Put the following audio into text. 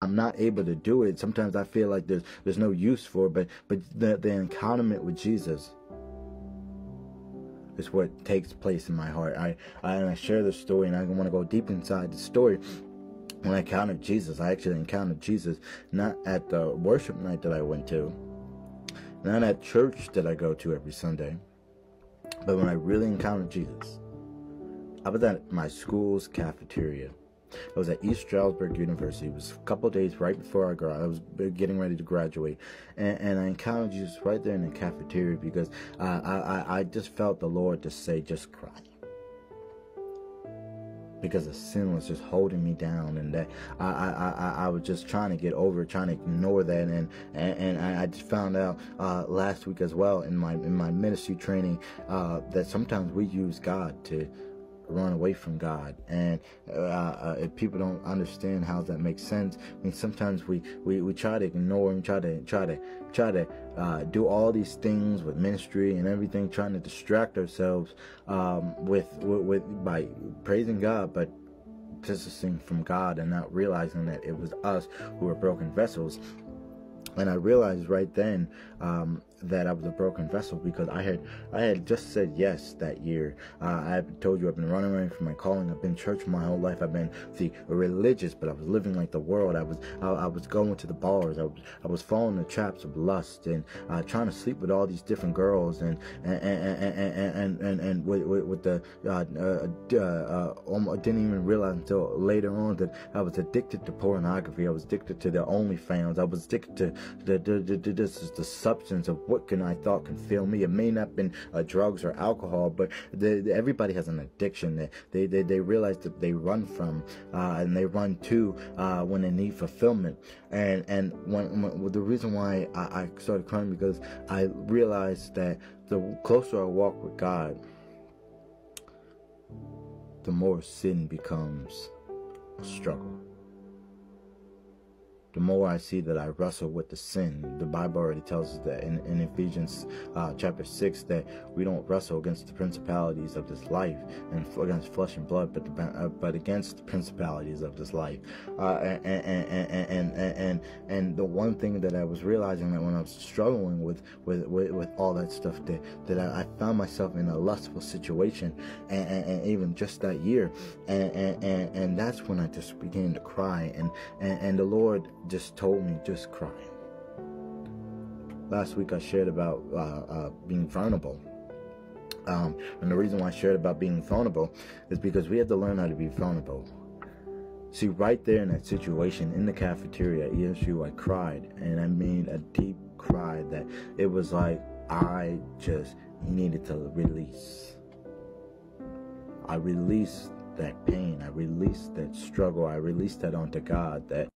I'm not able to do it. Sometimes I feel like there's no use for it, but the encounterment with Jesus is what takes place in my heart. I share the story, and I want to go deep inside the story. When I encountered Jesus, I actually encountered Jesus not at the worship night that I went to, not at church that I go to every Sunday, but when I really encountered Jesus, I was at my school's cafeteria. I was at East Stroudsburg University. It was a couple days right before I was getting ready to graduate, and I encountered Jesus right there in the cafeteria because I just felt the Lord just say, just cry. Because the sin was just holding me down, and that I was just trying to get over it, trying to ignore that, and I just found out last week as well in my ministry training that sometimes we use God to run away from God, and if people don't understand how that makes sense, I mean, sometimes we try to ignore and try to do all these things with ministry and everything, trying to distract ourselves with by praising God, but distancing from God and not realizing that it was us who were broken vessels. And I realized right then that I was a broken vessel because I had just said yes that year. I told you I've been running away from my calling. I've been church my whole life. I've been religious, but I was living like the world. I was going to the bars. I was falling in the traps of lust and trying to sleep with all these different girls and with the I didn't even realize until later on that I was addicted to pornography. I was addicted to the OnlyFans. I was addicted to the substance of what I thought can fill me. It may not have been drugs or alcohol, but everybody has an addiction that they realize that they run from and they run to when they need fulfillment. And when the reason why I started crying, because I realized that the closer I walk with God, the more sin becomes a struggle. The more I see that I wrestle with the sin. The Bible already tells us that in Ephesians chapter 6 that we don't wrestle against the principalities of this life and against flesh and blood, but against the principalities of this life. And the one thing that I was realizing, that when I was struggling with all that stuff, that I found myself in a lustful situation, and even just that year, and that's when I just began to cry, and the Lord just told me, just cry. Last week I shared about being vulnerable. And the reason why I shared about being vulnerable is because we have to learn how to be vulnerable. See, right there in that situation, in the cafeteria at ESU, I cried, and I made a deep cry that it was like I just needed to release. I released that pain. I released that struggle. I released that onto God, that